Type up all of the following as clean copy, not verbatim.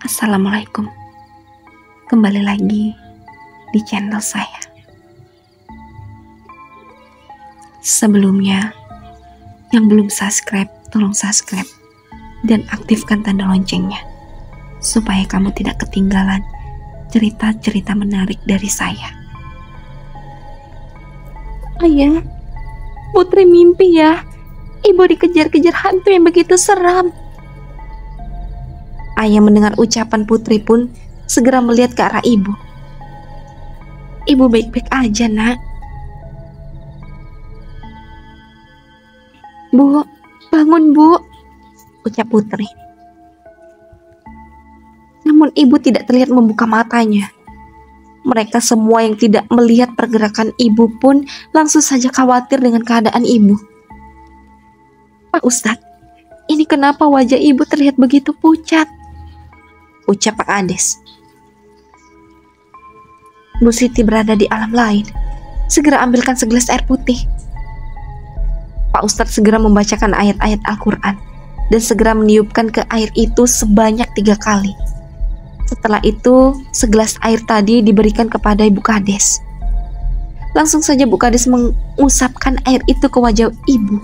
Assalamualaikum. Kembali lagi di channel saya. Sebelumnya, yang belum subscribe, tolong subscribe dan aktifkan tanda loncengnya supaya kamu tidak ketinggalan cerita-cerita menarik dari saya. Ayah, Putri mimpi ya. Ibu dikejar-kejar hantu yang begitu seram. Ayah mendengar ucapan Putri pun segera melihat ke arah ibu. Ibu baik-baik aja, nak. Bu, bangun bu, ucap Putri. Namun ibu tidak terlihat membuka matanya. Mereka semua yang tidak melihat pergerakan ibu pun langsung saja khawatir dengan keadaan ibu. Pak Ustadz, ini kenapa wajah ibu terlihat begitu pucat? Ucap Pak Kades. Bu Siti berada di alam lain. Segera ambilkan segelas air putih. Pak Ustadz segera membacakan ayat-ayat Al-Quran dan segera meniupkan ke air itu sebanyak 3 kali. Setelah itu, segelas air tadi diberikan kepada Ibu Kades. Langsung saja Bu Kades mengusapkan air itu ke wajah ibu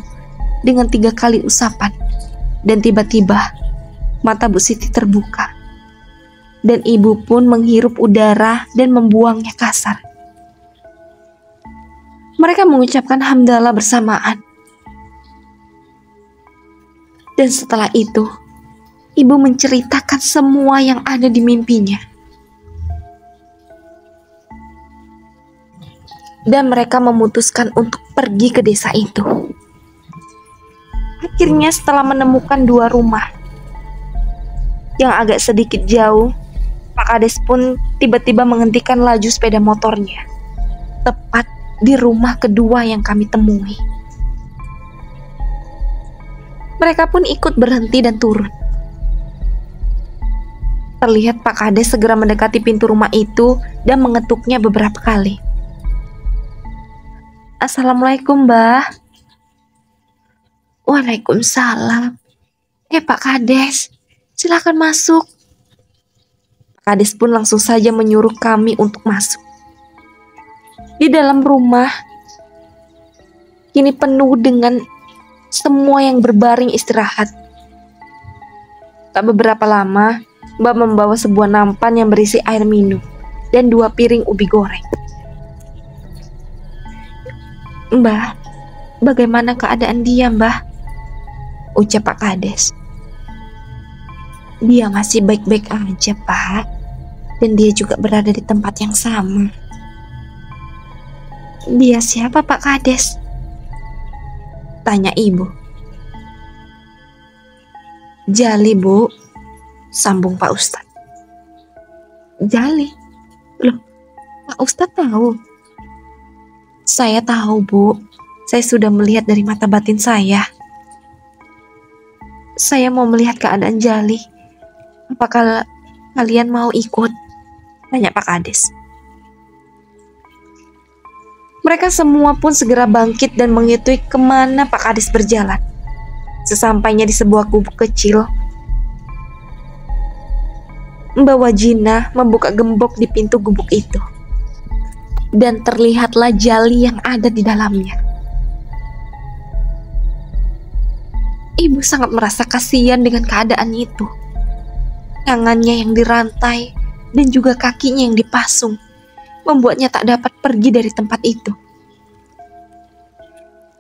dengan 3 kali usapan. Dan tiba-tiba mata Bu Siti terbuka. Dan ibu pun menghirup udara dan membuangnya kasar. Mereka mengucapkan hamdalah bersamaan. Dan setelah itu, ibu menceritakan semua yang ada di mimpinya. Dan mereka memutuskan untuk pergi ke desa itu. Akhirnya setelah menemukan 2 rumah yang agak sedikit jauh, Pak Kades pun tiba-tiba menghentikan laju sepeda motornya tepat di rumah kedua yang kami temui. Mereka pun ikut berhenti dan turun. Terlihat Pak Kades segera mendekati pintu rumah itu dan mengetuknya beberapa kali. Assalamualaikum, Mbah. Waalaikumsalam. Pak Kades, silakan masuk. Kades pun langsung saja menyuruh kami untuk masuk. Di dalam rumah kini penuh dengan semua yang berbaring istirahat. Tak beberapa lama, Mbak membawa sebuah nampan yang berisi air minum dan 2 piring ubi goreng. Mbah, bagaimana keadaan dia, Mbah? Ucap Pak Kades. Dia masih baik-baik aja, Pak. Dan dia juga berada di tempat yang sama. Dia siapa, Pak Kades? Tanya ibu. Jali, Bu, sambung Pak Ustadz. Jali? Loh, Pak Ustadz tahu? Saya tahu, Bu. Saya sudah melihat dari mata batin saya. Saya mau melihat keadaan Jali. Apakah kalian mau ikut? Tanya Pak Kades. Mereka semua pun segera bangkit dan mengikuti kemana Pak Kades berjalan. Sesampainya di sebuah gubuk kecil, Mbak Wajina membuka gembok di pintu gubuk itu. Dan terlihatlah Jali yang ada di dalamnya. Ibu sangat merasa kasihan dengan keadaan itu. Tangannya yang dirantai dan juga kakinya yang dipasung membuatnya tak dapat pergi dari tempat itu.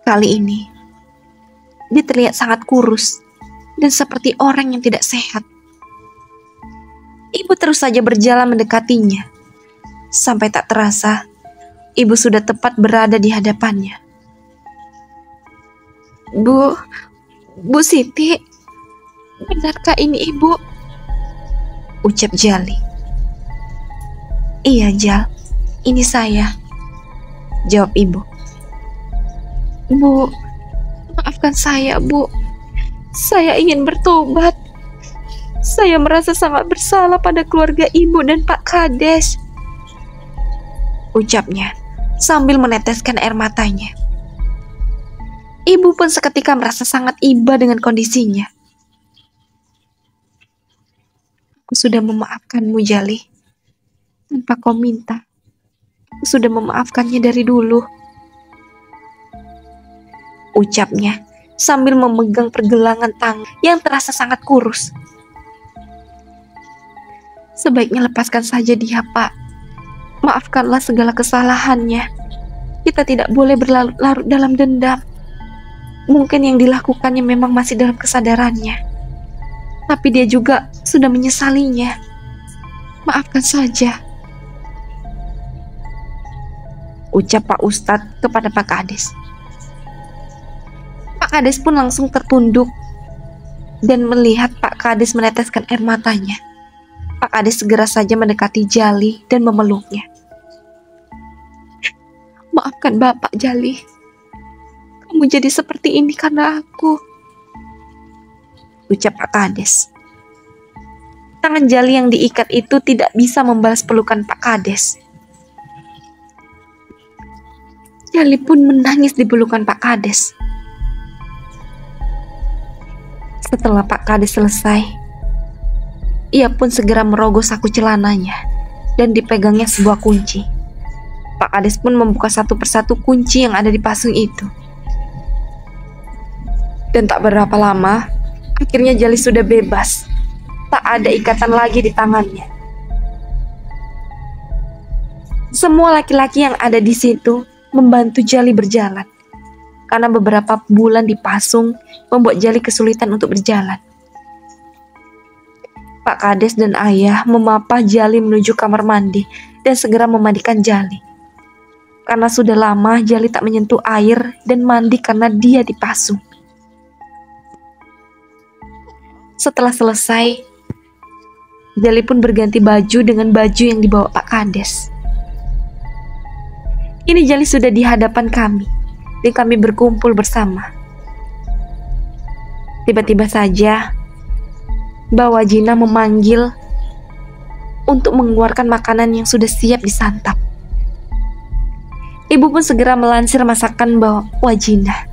Kali ini, dia terlihat sangat kurus dan seperti orang yang tidak sehat. Ibu terus saja berjalan mendekatinya. Sampai tak terasa, ibu sudah tepat berada di hadapannya. Bu Siti, benarkah ini ibu? Ucap Jali. Iya, Jal, ini saya, jawab ibu. Bu, maafkan saya, Bu. Saya ingin bertobat. Saya merasa sangat bersalah pada keluarga ibu dan Pak Kades, ucapnya sambil meneteskan air matanya. Ibu pun seketika merasa sangat iba dengan kondisinya. Aku sudah memaafkanmu, Jali. Tanpa kau minta, aku sudah memaafkannya dari dulu. Ucapnya sambil memegang pergelangan tangan yang terasa sangat kurus. Sebaiknya lepaskan saja dia, Pak. Maafkanlah segala kesalahannya. Kita tidak boleh berlarut-larut dalam dendam. Mungkin yang dilakukannya memang masih dalam kesadarannya, tapi dia juga sudah menyesalinya. Maafkan saja, ucap Pak Ustadz kepada Pak Kades. Pak Kades pun langsung tertunduk dan melihat Pak Kades meneteskan air matanya. Pak Kades segera saja mendekati Jali dan memeluknya. Maafkan Bapak, Jali. Kamu jadi seperti ini karena aku, ucap Pak Kades. Tangan Jali yang diikat itu tidak bisa membalas pelukan Pak Kades. Jali pun menangis di pelukan Pak Kades. Setelah Pak Kades selesai, ia pun segera merogoh saku celananya dan dipegangnya sebuah kunci. Pak Kades pun membuka satu persatu kunci yang ada di pasung itu. Dan tak berapa lama, akhirnya Jali sudah bebas. Tak ada ikatan lagi di tangannya. Semua laki-laki yang ada di situ membantu Jali berjalan, karena beberapa bulan dipasung membuat Jali kesulitan untuk berjalan. Pak Kades dan ayah memapah Jali menuju kamar mandi dan segera memandikan Jali. Karena sudah lama Jali tak menyentuh air dan mandi karena dia dipasung. Setelah selesai, Jali pun berganti baju dengan baju yang dibawa Pak Kades. Kini Jali sudah di hadapan kami dan kami berkumpul bersama. Tiba-tiba saja Mbak Wajina memanggil untuk mengeluarkan makanan yang sudah siap disantap. Ibu pun segera melansir masakan Mbak Wajina.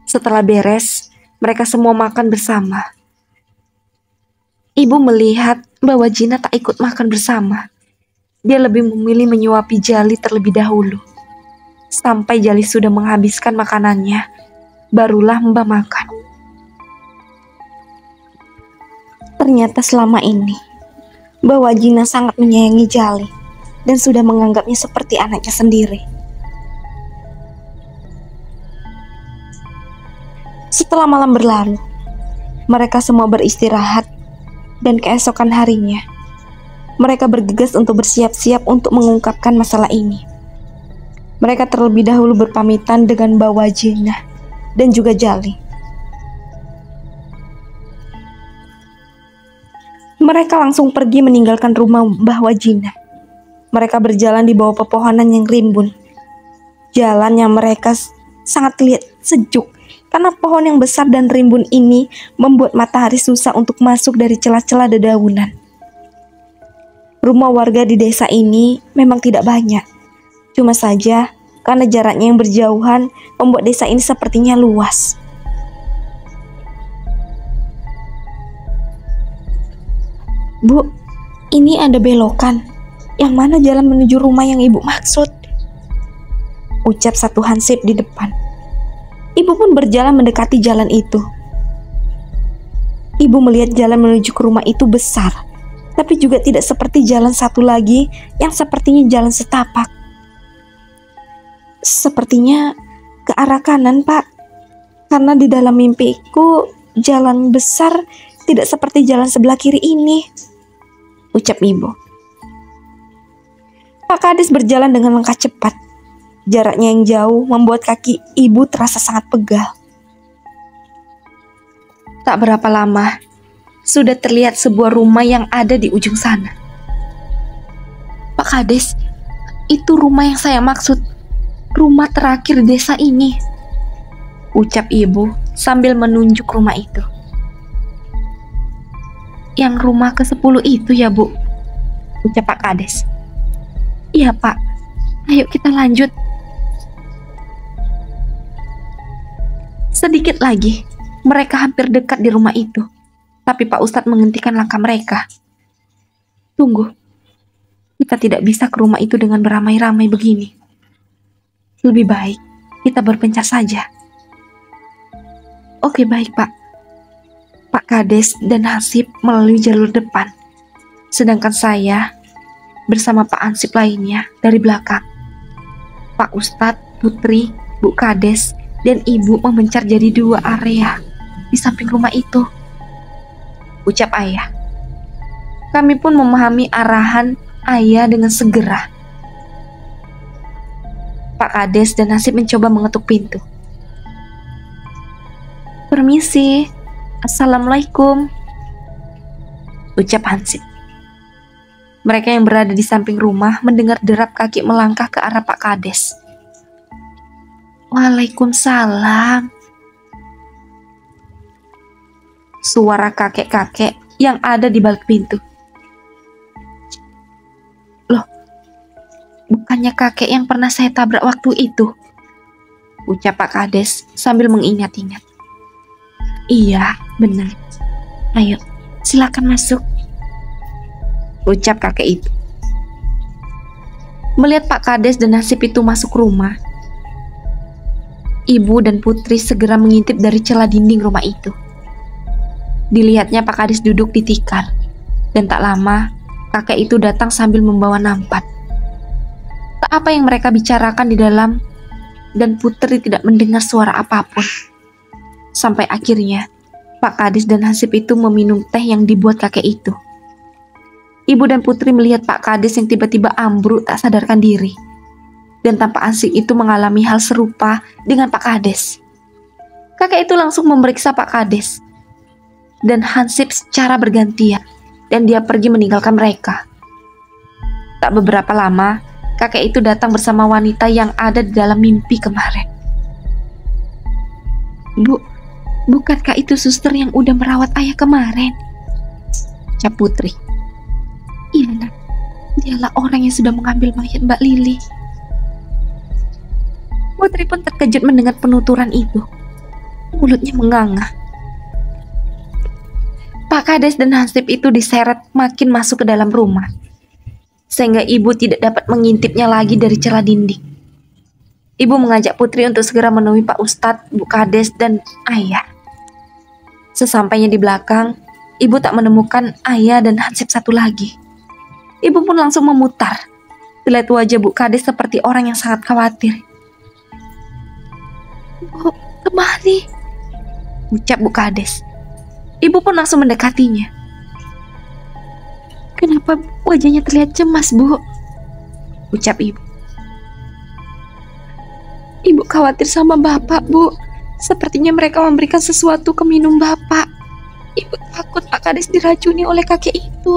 Setelah beres, mereka semua makan bersama. Ibu melihat Mbak Wajina tak ikut makan bersama. Dia lebih memilih menyuapi Jali terlebih dahulu. Sampai Jali sudah menghabiskan makanannya, barulah Mbak makan. Ternyata selama ini Mbak Wajina sangat menyayangi Jali dan sudah menganggapnya seperti anaknya sendiri. Setelah malam berlalu, mereka semua beristirahat dan keesokan harinya mereka bergegas untuk bersiap-siap untuk mengungkapkan masalah ini. Mereka terlebih dahulu berpamitan dengan Mbak Wajina dan juga Jali. Mereka langsung pergi meninggalkan rumah Mbah Wajina. Mereka berjalan di bawah pepohonan yang rimbun. Jalan yang mereka sangat terlihat sejuk karena pohon yang besar dan rimbun ini membuat matahari susah untuk masuk dari celah-celah dedaunan. Rumah warga di desa ini memang tidak banyak. Cuma saja karena jaraknya yang berjauhan membuat desa ini sepertinya luas. Bu, ini ada belokan. Yang mana jalan menuju rumah yang ibu maksud? Ucap satu hansip di depan. Ibu pun berjalan mendekati jalan itu. Ibu melihat jalan menuju ke rumah itu besar, tapi juga tidak seperti jalan satu lagi yang sepertinya jalan setapak. Sepertinya ke arah kanan, Pak. Karena di dalam mimpiku jalan besar tidak seperti jalan sebelah kiri ini, ucap ibu. Pak Kades berjalan dengan langkah cepat. Jaraknya yang jauh membuat kaki ibu terasa sangat pegal. Tak berapa lama, sudah terlihat sebuah rumah yang ada di ujung sana. Pak Kades, itu rumah yang saya maksud. Rumah terakhir desa ini, ucap ibu sambil menunjuk rumah itu. Yang rumah ke-10 itu ya, Bu, ucap Pak Kades. Iya, Pak. Ayo kita lanjut. Sedikit lagi, Mereka hampir dekat di rumah itu, tapi Pak Ustadz menghentikan langkah mereka. Tunggu, kita tidak bisa ke rumah itu dengan beramai-ramai begini. Lebih baik kita berpencar saja. Oke, baik, Pak. Pak Kades dan Hansip melalui jalur depan, sedangkan saya bersama Pak Hansip lainnya dari belakang. Pak Ustadz, Putri, Bu Kades, dan Ibu memencar jadi 2 area di samping rumah itu, ucap ayah. Kami pun memahami arahan ayah dengan segera. Pak Kades dan Hansip mencoba mengetuk pintu. Permisi, Assalamualaikum, ucap Hansip. Mereka yang berada di samping rumah mendengar derap kaki melangkah ke arah Pak Kades. Waalaikumsalam. Suara kakek-kakek yang ada di balik pintu. Loh, bukannya kakek yang pernah saya tabrak waktu itu? Ucap Pak Kades sambil mengingat-ingat. Iya, benar. Ayo, silakan masuk, ucap kakek itu. Melihat Pak Kades dan Hansip itu masuk rumah, Ibu dan Putri segera mengintip dari celah dinding rumah itu. Dilihatnya Pak Kades duduk di tikar, dan tak lama kakek itu datang sambil membawa nampan. Tak apa yang mereka bicarakan di dalam, dan Putri tidak mendengar suara apapun. Sampai akhirnya Pak Kades dan Hansip itu meminum teh yang dibuat kakek itu. Ibu dan Putri melihat Pak Kades yang tiba-tiba ambruk tak sadarkan diri, dan tampak Hansip itu mengalami hal serupa dengan Pak Kades. Kakek itu langsung memeriksa Pak Kades dan Hansip secara bergantian, dan dia pergi meninggalkan mereka. Tak beberapa lama, kakek itu datang bersama wanita yang ada di dalam mimpi kemarin. Bu, bukankah itu suster yang udah merawat ayah kemarin? Ucap Putri. Iya, nak. Dialah orang yang sudah mengambil mayat Mbak Lili. Putri pun terkejut mendengar penuturan itu. Mulutnya menganga. Pak Kades dan Hansip itu diseret makin masuk ke dalam rumah, sehingga ibu tidak dapat mengintipnya lagi dari celah dinding. Ibu mengajak Putri untuk segera menemui Pak Ustadz, Bu Kades, dan ayah. Sesampainya di belakang, ibu tak menemukan ayah dan Hansip satu lagi. Ibu pun langsung memutar. Terlihat wajah Bu Kades seperti orang yang sangat khawatir. Bu, kemari, ucap Bu Kades. Ibu pun langsung mendekatinya. Kenapa wajahnya terlihat cemas, Bu? Ucap ibu. Ibu khawatir sama Bapak, Bu. Sepertinya mereka memberikan sesuatu ke minum Bapak. Ibu takut Pak Kades diracuni oleh kakek itu.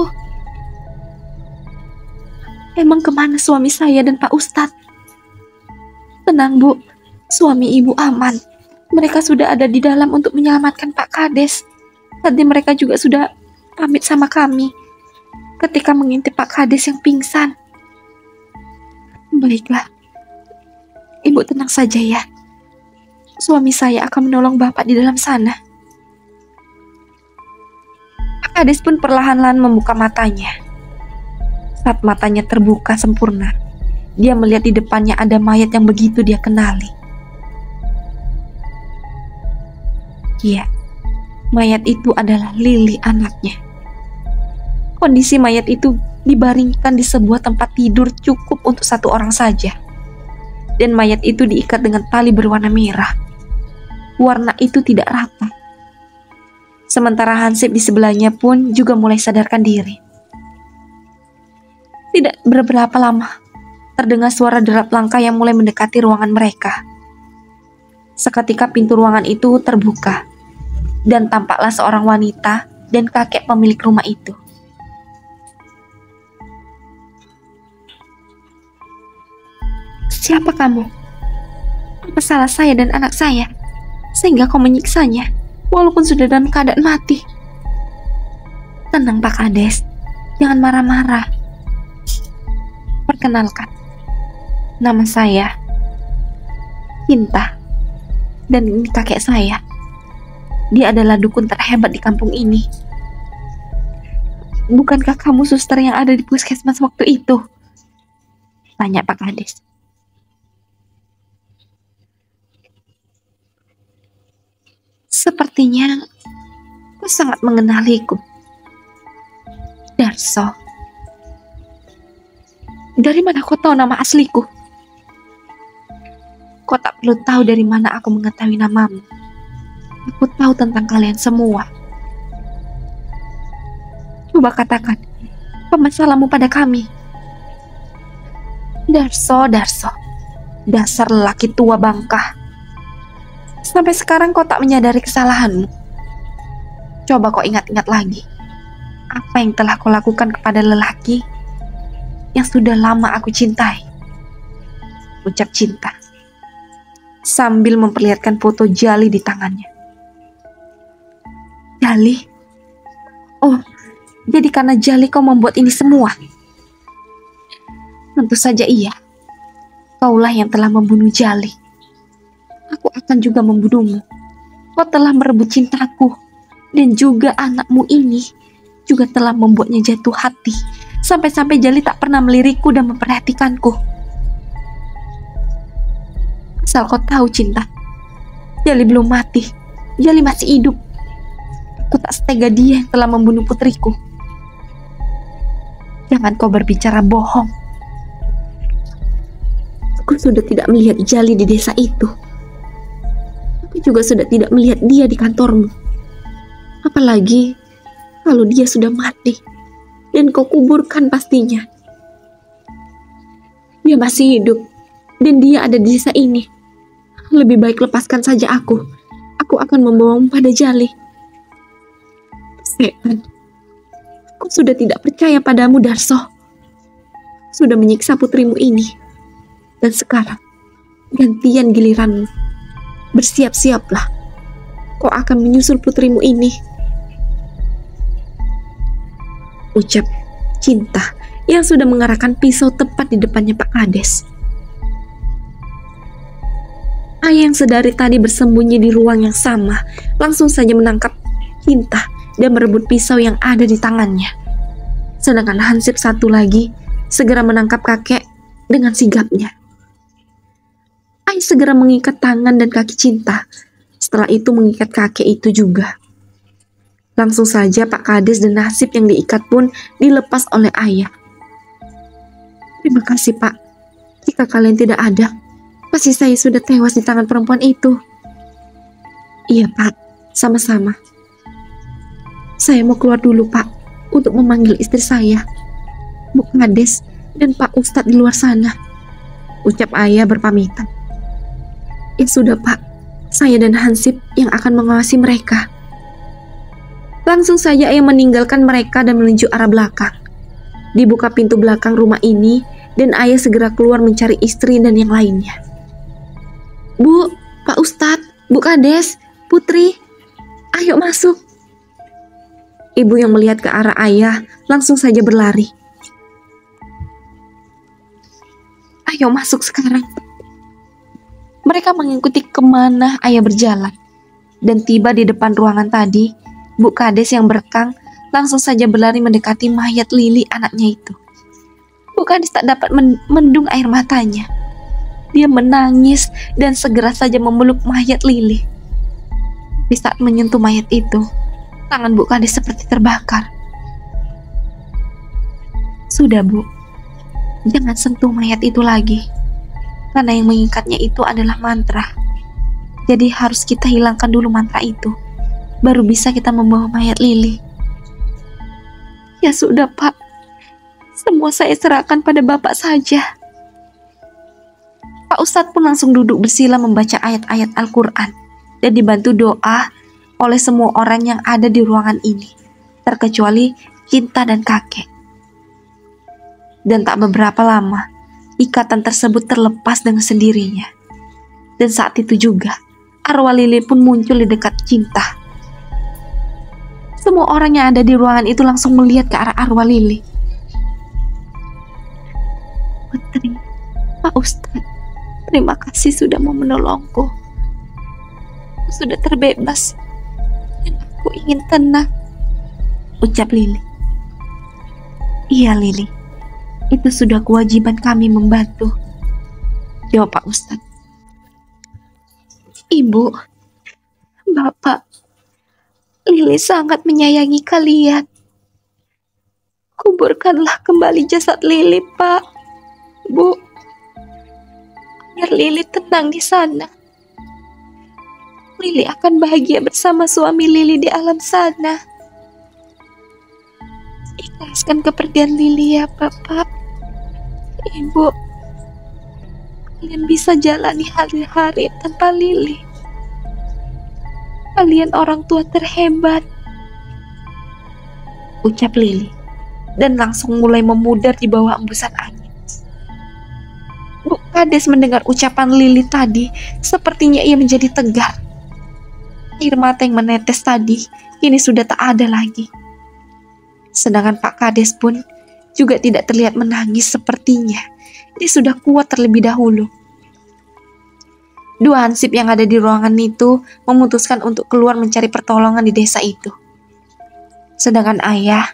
Emang kemana suami saya dan Pak Ustadz? Tenang, Bu. Suami ibu aman. Mereka sudah ada di dalam untuk menyelamatkan Pak Kades. Tadi mereka juga sudah pamit sama kami ketika mengintip Pak Kades yang pingsan. Baiklah. Ibu tenang saja ya. Suami saya akan menolong Bapak di dalam sana. Pak Kades pun perlahan-lahan membuka matanya. Saat matanya terbuka sempurna, dia melihat di depannya ada mayat yang begitu dia kenali. Iya, mayat itu adalah Lili, anaknya. Kondisi mayat itu dibaringkan di sebuah tempat tidur cukup untuk 1 orang saja. Dan mayat itu diikat dengan tali berwarna merah. Warna itu tidak rata. Sementara Hansip di sebelahnya pun juga mulai sadarkan diri. Tidak beberapa lama, terdengar suara derap langkah yang mulai mendekati ruangan mereka. Seketika pintu ruangan itu terbuka, dan tampaklah seorang wanita dan kakek pemilik rumah itu. Siapa kamu? Apa salah saya dan anak saya, sehingga kau menyiksanya, walaupun sudah dalam keadaan mati? Tenang Pak Kades, jangan marah-marah. Perkenalkan, nama saya Cinta, dan ini kakek saya. Dia adalah dukun terhebat di kampung ini. Bukankah kamu suster yang ada di puskesmas waktu itu? Tanya Pak Kades. Sepertinya kau sangat mengenaliku. Darso. Dari mana kau tahu nama asliku? Kau tak perlu tahu dari mana aku mengetahui namamu. Aku tahu tentang kalian semua. Coba katakan, apa masalahmu pada kami? Darso, dasar lelaki tua bangka. Sampai sekarang kau tak menyadari kesalahanmu. Coba kau ingat-ingat lagi. Apa yang telah kau lakukan kepada lelaki yang sudah lama aku cintai? Ucap Cinta sambil memperlihatkan foto Jali di tangannya. Jali? Oh, jadi karena Jali kau membuat ini semua? Tentu saja iya. Kaulah yang telah membunuh Jali. Aku akan juga membunuhmu. Kau telah merebut cintaku. Dan juga anakmu ini juga telah membuatnya jatuh hati. Sampai-sampai Jali tak pernah melirikku dan memperhatikanku. Asal kau tahu Cinta, Jali belum mati. Jali masih hidup. Aku tak setega dia yang telah membunuh putriku. Jangan kau berbicara bohong. Aku sudah tidak melihat Jali di desa itu. Aku juga sudah tidak melihat dia di kantormu. Apalagi kalau dia sudah mati dan kau kuburkan pastinya. Dia masih hidup dan dia ada di desa ini. Lebih baik lepaskan saja aku. Aku akan membawamu pada Jali. Setan, aku sudah tidak percaya padamu Darso. Sudah menyiksa putrimu ini. Dan sekarang gantian giliranmu. Bersiap-siaplah. Kau akan menyusul putrimu ini. Ucap Cinta yang sudah mengarahkan pisau tepat di depannya Pak Kades. Ayah yang sedari tadi bersembunyi di ruang yang sama langsung saja menangkap Cinta dan merebut pisau yang ada di tangannya. Sedangkan Hansip satu lagi segera menangkap kakek dengan sigapnya. Ayah segera mengikat tangan dan kaki Cinta. Setelah itu mengikat kakek itu juga. Langsung saja Pak Kades dan Nasib yang diikat pun dilepas oleh ayah. Terima kasih Pak. Jika kalian tidak ada, pasti saya sudah tewas di tangan perempuan itu. Iya Pak, sama-sama. Saya mau keluar dulu Pak, untuk memanggil istri saya, Bu Kades dan Pak Ustadz di luar sana. Ucap ayah berpamitan. Ya sudah Pak, saya dan Hansip yang akan mengawasi mereka. Langsung saja ayah meninggalkan mereka dan menuju arah belakang. Dibuka pintu belakang rumah ini dan ayah segera keluar mencari istri dan yang lainnya. Bu, Pak Ustadz, Bu Kades, Putri, ayo masuk. Ibu yang melihat ke arah ayah langsung saja berlari. Ayo masuk sekarang. Mereka mengikuti kemana ayah berjalan. Dan tiba di depan ruangan tadi, Bu Kades yang berekang langsung saja berlari mendekati mayat Lili anaknya itu. Bu Kades tak dapat mendung air matanya. Dia menangis dan segera saja memeluk mayat Lili. Di saat menyentuh mayat itu, tangan Bu Kades seperti terbakar. Sudah Bu, jangan sentuh mayat itu lagi. Karena yang mengikatnya itu adalah mantra. Jadi harus kita hilangkan dulu mantra itu. Baru bisa kita membawa mayat Lili. Ya sudah Pak, semua saya serahkan pada Bapak saja. Pak Ustadz pun langsung duduk bersila membaca ayat-ayat Al-Quran dan dibantu doa oleh semua orang yang ada di ruangan ini, terkecuali Cinta dan kakek. Dan tak beberapa lama, ikatan tersebut terlepas dengan sendirinya. Dan saat itu juga, arwah Lili pun muncul di dekat Cinta. Semua orang yang ada di ruangan itu langsung melihat ke arah arwah Lili. Putri, Pak Ustadz, terima kasih sudah mau menolongku. Sudah terbebas. Aku ingin tenang, ucap Lili. Iya Lili, itu sudah kewajiban kami membantu, jawab Pak Ustadz. Ibu, Bapak, Lili sangat menyayangi kalian. Kuburkanlah kembali jasad Lili, Pak, Bu, biar Lili tenang di sana. Lili akan bahagia bersama suami Lili di alam sana. Ikhlaskan kepergian Lili ya, Bapak. Ibu, kalian bisa jalani hari-hari tanpa Lili. Kalian orang tua terhebat, ucap Lili, dan langsung mulai memudar di bawah embusan angin. Bu Kades mendengar ucapan Lili tadi, sepertinya ia menjadi tegar. Air mata yang menetes tadi kini sudah tak ada lagi. Sedangkan Pak Kades pun juga tidak terlihat menangis sepertinya. Dia sudah kuat terlebih dahulu. Dua hansip yang ada di ruangan itu memutuskan untuk keluar mencari pertolongan di desa itu. Sedangkan ayah,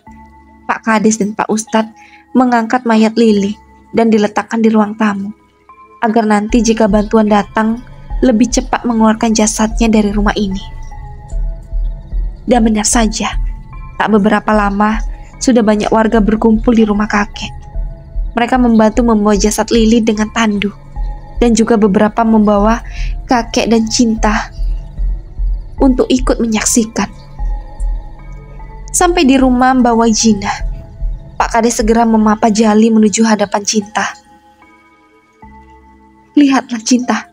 Pak Kades dan Pak Ustadz mengangkat mayat Lili dan diletakkan di ruang tamu, agar nanti jika bantuan datang, lebih cepat mengeluarkan jasadnya dari rumah ini. Dan benar saja, tak beberapa lama sudah banyak warga berkumpul di rumah kakek. Mereka membantu membawa jasad Lili dengan tandu, dan juga beberapa membawa kakek dan Cinta untuk ikut menyaksikan. Sampai di rumah Mbak Wajina, Pak Kades segera memapa jali menuju hadapan Cinta. Lihatlah Cinta,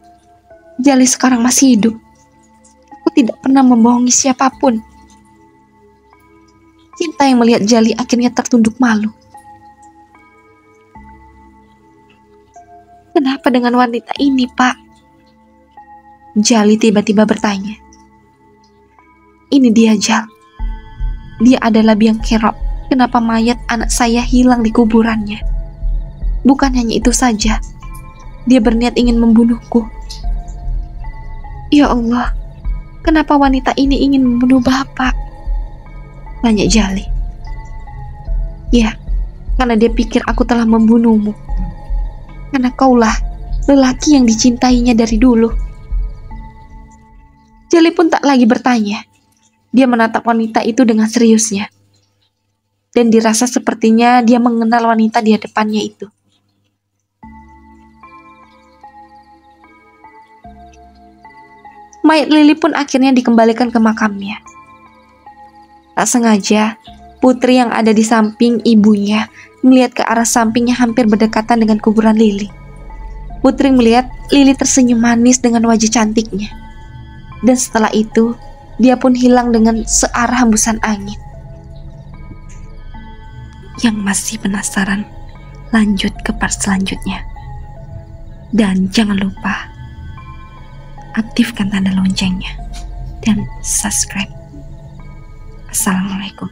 Jali sekarang masih hidup. Aku tidak pernah membohongi siapapun. Cinta yang melihat Jali akhirnya tertunduk malu. Kenapa dengan wanita ini, Pak? Jali tiba-tiba bertanya. Ini dia, Jal. Dia adalah biang kerok. Kenapa mayat anak saya hilang di kuburannya? Bukan hanya itu saja, dia berniat ingin membunuhku. Ya Allah, kenapa wanita ini ingin membunuh Bapak? Tanya Jali. Ya, karena dia pikir aku telah membunuhmu. Karena kaulah lelaki yang dicintainya dari dulu. Jali pun tak lagi bertanya. Dia menatap wanita itu dengan seriusnya. Dan dirasa sepertinya dia mengenal wanita di hadapannya itu. Mayat Lili pun akhirnya dikembalikan ke makamnya. Tak sengaja, putri yang ada di samping ibunya melihat ke arah sampingnya hampir berdekatan dengan kuburan Lili. Putri melihat Lili tersenyum manis dengan wajah cantiknya. Dan setelah itu, dia pun hilang dengan searah hembusan angin. Yang masih penasaran, lanjut ke part selanjutnya. Dan jangan lupa aktifkan tanda loncengnya dan subscribe. Assalamualaikum.